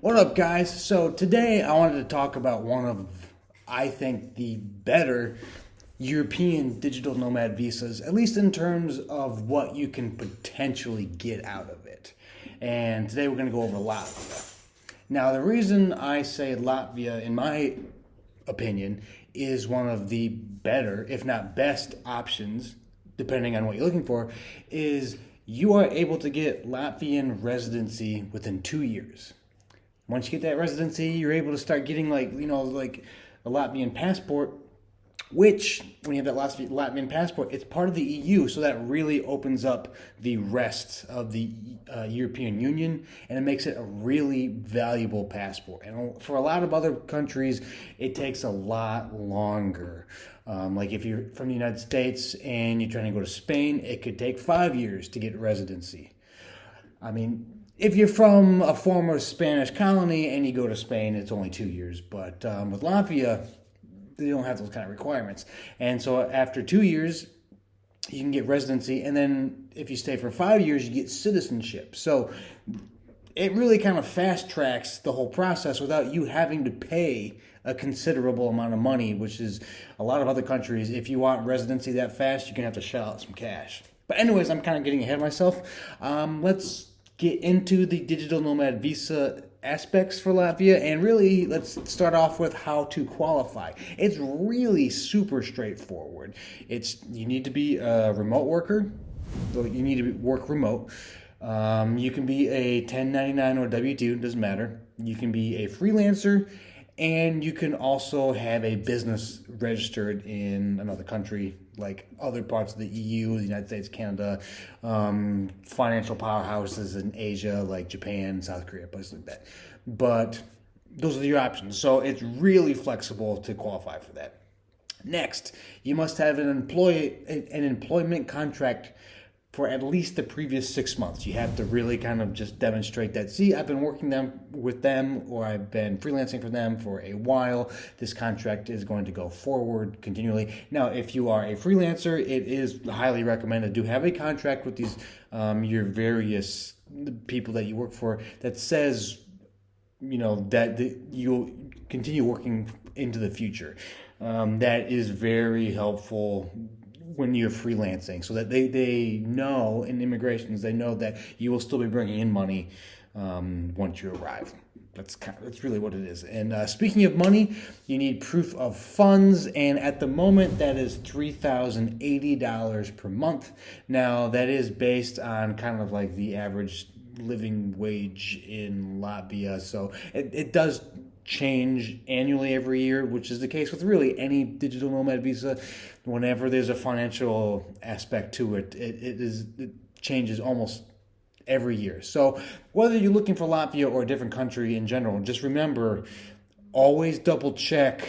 What up, guys? So today I wanted to talk about one of, I think, the better European digital nomad visas, at least in terms of what you can potentially get out of it. And today we're going to go over Latvia. Now, the reason I say Latvia, in my opinion, is one of the better, if not best, options, depending on what you're looking for, is you are able to get Latvian residency within 2 years. Once you get that residency, you're able to start getting like a Latvian passport, which when you have that Latvian passport, it's part of the EU, so that really opens up the rest of the European Union, and it makes it a really valuable passport. And for a lot of other countries, it takes a lot longer. Like if you're from the United States and you're trying to go to Spain, it could take 5 years to get residency. I mean, if you're from a former Spanish colony and you go to Spain, it's only 2 years. But with Latvia, they don't have those kind of requirements. And so after 2 years, you can get residency. And then if you stay for 5 years, you get citizenship. So it really kind of fast tracks the whole process without you having to pay a considerable amount of money, which is a lot of other countries. If you want residency that fast, you're going to have to shell out some cash. But anyways, I'm kind of getting ahead of myself. Let's get into the digital nomad visa aspects for Latvia, and really let's start off with how to qualify. It's really super straightforward. You need to be a remote worker, so you need to work remote. You can be a 1099 or W-2, doesn't matter. You can be a freelancer, and you can also have a business registered in another country, like other parts of the EU, the United States, Canada, financial powerhouses in Asia, like Japan, South Korea, places like that. But those are your options. So it's really flexible to qualify for that. Next, you must have an employment contract for at least the previous 6 months. You have to really kind of just demonstrate that, see, I've been working with them, or I've been freelancing for them for a while. This contract is going to go forward continually. Now, if you are a freelancer, it is highly recommended to have a contract with these your various people that you work for that says, that you'll continue working into the future. That is very helpful when you're freelancing, so that they know in immigrations, they know that you will still be bringing in money once you arrive. That's really what it is. And speaking of money, you need proof of funds, and at the moment that is $3,080 per month. Now that is based on kind of like the average living wage in Latvia, so it does change annually every year, which is the case with really any digital nomad visa. Whenever there's a financial aspect to it, it changes almost every year. So whether you're looking for Latvia or a different country in general, just remember, always double check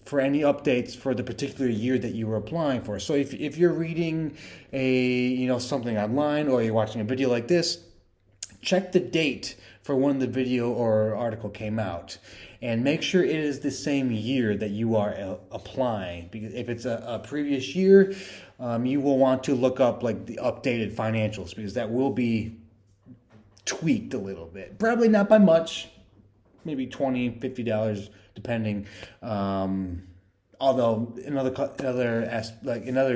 for any updates for the particular year that you were applying for. So if you're reading something online, or you're watching a video like this, check the date for when the video or article came out, and make sure it is the same year that you are applying. Because if it's a previous year, you will want to look up like the updated financials, because that will be tweaked a little bit. Probably not by much, maybe $20, $50, depending. Although in other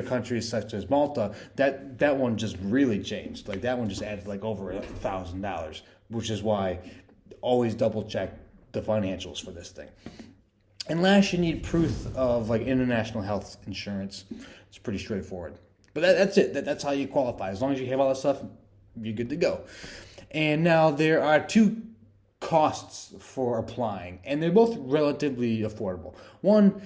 countries such as Malta, that one just really changed. Like that one just added like over $1,000, which is why always double check the financials for this thing. And last, you need proof of like international health insurance. It's pretty straightforward. But that's it. That's how you qualify. As long as you have all that stuff, you're good to go. And now there are two costs for applying, and they're both relatively affordable. One,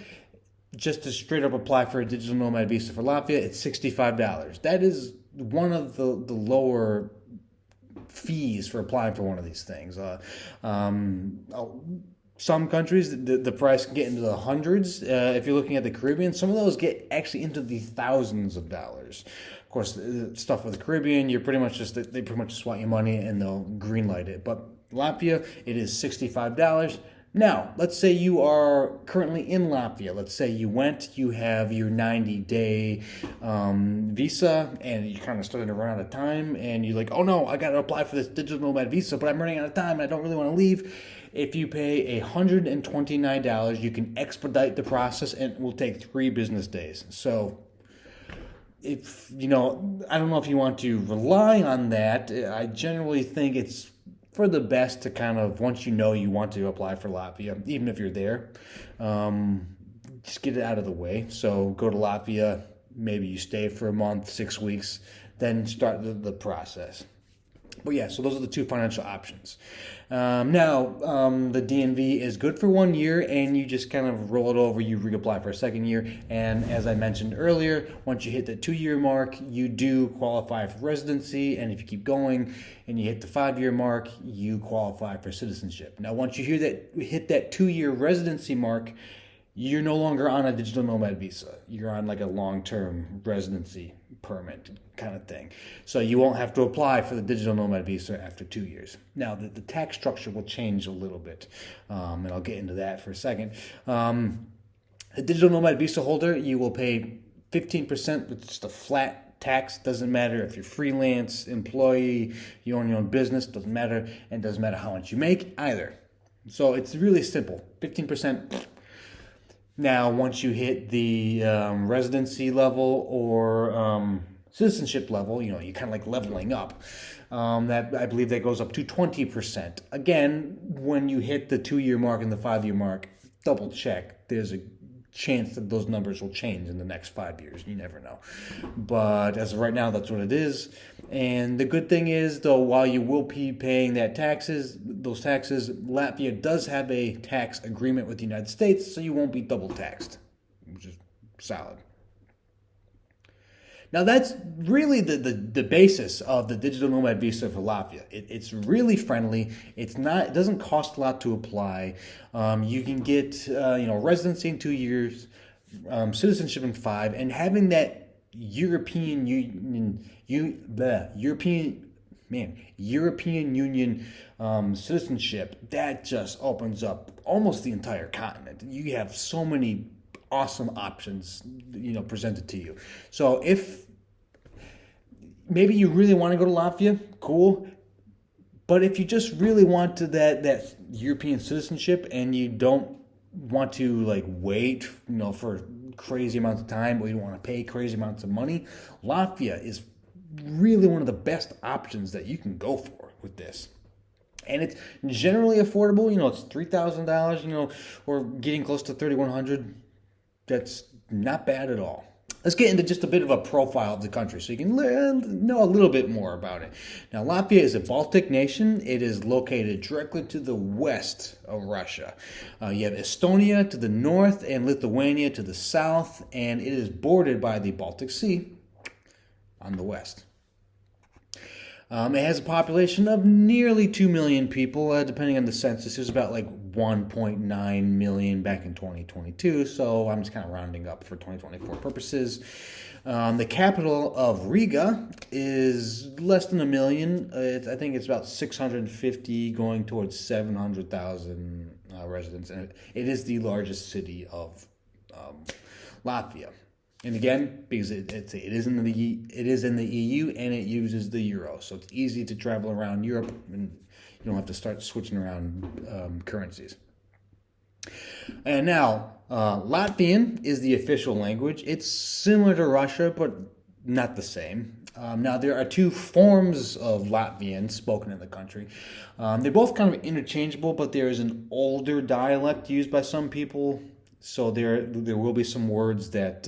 just to straight up apply for a digital nomad visa for Latvia, it's $65. That is one of the lower fees for applying for one of these things. Some countries, the price can get into the hundreds. If you're looking at the Caribbean, some of those get actually into the thousands of dollars. Of course, the stuff with the Caribbean, they pretty much just want your money and they'll green light it. But Latvia, it is $65. Now, let's say you are currently in Latvia. Let's say you have your 90-day visa, and you're kind of starting to run out of time, and you're like, oh no, I got to apply for this digital nomad visa, but I'm running out of time, and I don't really want to leave. If you pay $129, you can expedite the process, and it will take 3 business days. So, if I don't know if you want to rely on that. I generally think it's for the best to kind of, once you want to apply for Latvia, even if you're there, just get it out of the way. So go to Latvia, maybe you stay for a month, 6 weeks, then start the process. But yeah, so those are the 2 financial options. The DNV is good for 1 year, and you just kind of roll it over. You reapply for a second year. And as I mentioned earlier, once you hit the 2-year mark, you do qualify for residency. And if you keep going and you hit the 5-year mark, you qualify for citizenship. Now, once you hit that 2-year residency mark, you're no longer on a digital nomad visa. You're on like a long-term residency permit kind of thing. So you won't have to apply for the digital nomad visa after 2 years. Now, the tax structure will change a little bit, and I'll get into that for a second. A digital nomad visa holder, you will pay 15%, with just a flat tax. Doesn't matter if you're freelance, employee, you own your own business, doesn't matter, and doesn't matter how much you make either. So it's really simple, 15%. Now, once you hit the residency level or citizenship level, you're kind of like leveling up. That I believe that goes up to 20%. Again, when you hit the 2-year mark and the 5-year mark, double check. There's a chance that those numbers will change in the next 5 years. You never know. But as of right now, that's what it is. And the good thing is, though, while you will be paying those taxes, Latvia does have a tax agreement with the United States, so you won't be double taxed, which is solid. Now, that's really the basis of the digital nomad visa for Latvia. It's really friendly. It doesn't cost a lot to apply. You can get residency in 2 years, citizenship in 5, and having that European Union citizenship, that just opens up almost the entire continent. You have so many awesome options, presented to you. So if maybe you really want to go to Latvia, cool. But if you just really want to that European citizenship and you don't want to wait, for crazy amounts of time, or you don't want to pay crazy amounts of money, Latvia is really one of the best options that you can go for with this. And it's generally affordable. It's $3,000, or getting close to $3,100. That's not bad at all. Let's get into just a bit of a profile of the country so you can know a little bit more about it. Now, Latvia is a Baltic nation. It is located directly to the west of Russia. You have Estonia to the north and Lithuania to the south, and it is bordered by the Baltic Sea on the west. It has a population of nearly 2 million people, depending on the census. It was about 1.9 million back in 2022, so I'm just kind of rounding up for 2024 purposes. The capital of Riga is less than 1 million. I think it's about 650, going towards 700,000 residents, and it is the largest city of Latvia. And again, because it is in the EU and it uses the euro, so it's easy to travel around Europe, and you don't have to start switching around currencies. And now, Latvian is the official language. It's similar to Russia, but not the same. Now, there are 2 forms of Latvian spoken in the country. They're both kind of interchangeable, but there is an older dialect used by some people. So there will be some words that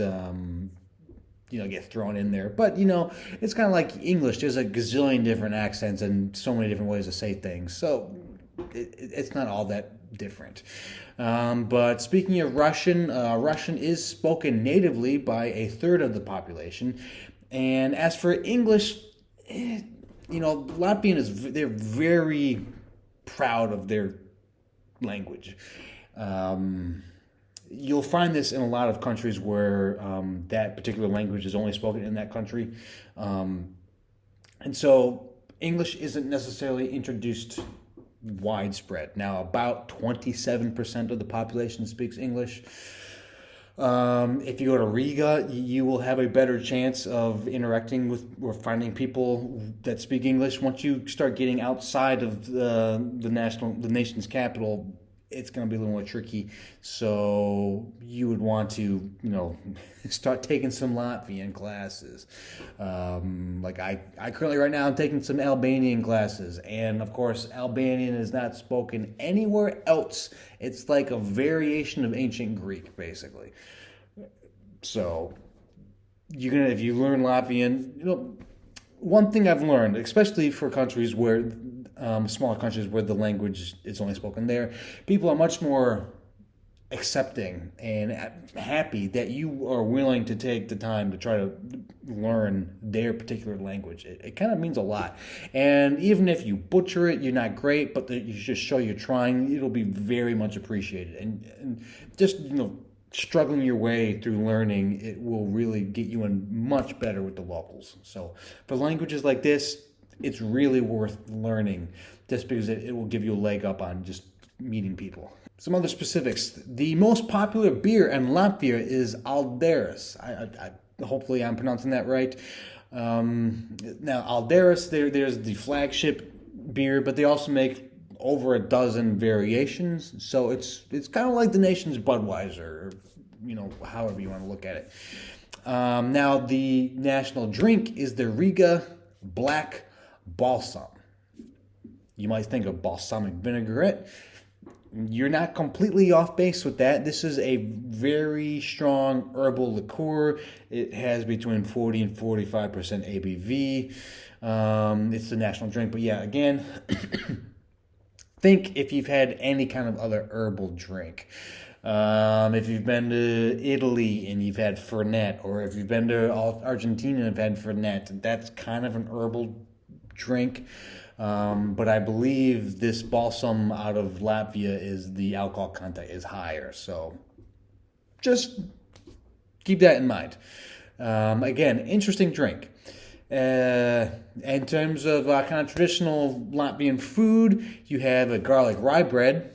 get thrown in there, but it's kind of like English. There's a gazillion different accents and so many different ways to say things. So it's not all that different. But speaking of Russian, Russian is spoken natively by 1/3 of the population, and as for English, Latvian they're very proud of their language. You'll find this in a lot of countries where that particular language is only spoken in that country. And so English isn't necessarily introduced widespread. Now, about 27% of the population speaks English. If you go to Riga, you will have a better chance of interacting with or finding people that speak English. Once you start getting outside of the nation's capital, it's going to be a little more tricky. So you would want to, start taking some Latvian classes. Like I currently right now I'm taking some Albanian classes, and of course Albanian is not spoken anywhere else. It's like a variation of ancient Greek, basically. So if you learn Latvian, one thing I've learned, especially for countries where smaller countries where the language is only spoken there, people are much more accepting and happy that you are willing to take the time to try to learn their particular language. It kind of means a lot. And even if you butcher it, you're not great, but you just show you're trying, it'll be very much appreciated. And just, struggling your way through learning, it will really get you in much better with the locals. So for languages like this, it's really worth learning just because it will give you a leg up on just meeting people. Some other specifics. The most popular beer in Latvia is Alderis. Hopefully I'm pronouncing that right. Now, Alderis, there's the flagship beer, but they also make over a dozen variations. So it's kind of like the nation's Budweiser, or, however you want to look at it. Now, the national drink is the Riga Black Balsam. You might think of balsamic vinaigrette. You're not completely off base with that. This is a very strong herbal liqueur. It has between 40 and 45% ABV. It's the national drink. But yeah, again, think if you've had any kind of other herbal drink. If you've been to Italy and you've had Fernet, or if you've been to Argentina and have had Fernet, that's kind of an herbal drink. But I believe this balsam out of Latvia the alcohol content is higher. So just keep that in mind. Again, interesting drink. In terms of kind of traditional Latvian food, you have a garlic rye bread,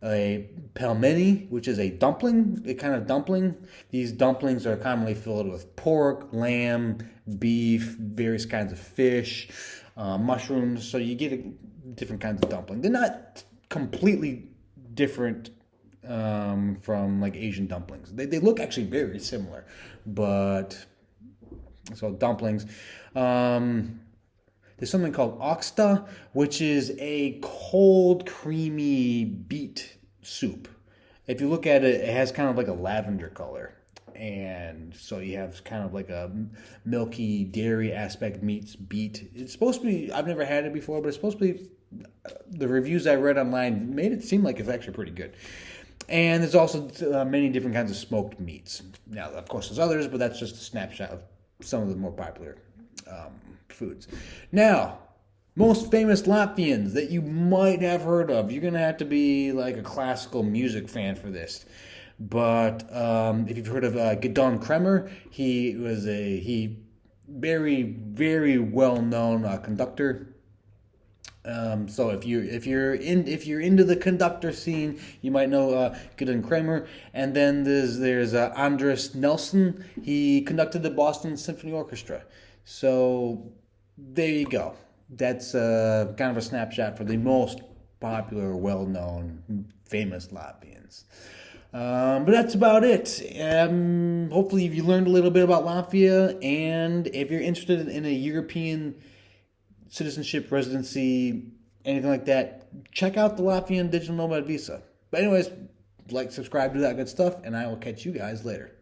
a pelmeni, which is a kind of dumpling. These dumplings are commonly filled with pork, lamb, beef, various kinds of fish, mushrooms. So you get different kinds of dumpling. They're not completely different from like Asian dumplings. They look actually very similar, but so dumplings. There's something called oxta, which is a cold, creamy beet soup. If you look at it, it has kind of like a lavender color. And so you have kind of like a milky dairy aspect meets beet. It's supposed to be, I've never had it before, but it's supposed to be, the reviews I read online made it seem like it's actually pretty good. And there's also many different kinds of smoked meats. Now, of course, there's others, but that's just a snapshot of some of the more popular foods. Now, most famous Latvians that you might have heard of. You're going to have to be like a classical music fan for this. But if you've heard of Gidon Kremer, he was a very, very well-known conductor. So if you're into the conductor scene, you might know Gidon Kremer. And then there's Andres Nelson. He conducted the Boston Symphony Orchestra. So there you go. That's kind of a snapshot for the most popular, well-known, famous Latvians. But that's about it. Hopefully you learned a little bit about Latvia, and if you're interested in a European citizenship, residency, anything like that, check out the Latvian Digital Nomad Visa. But anyways, subscribe, do that good stuff, and I will catch you guys later.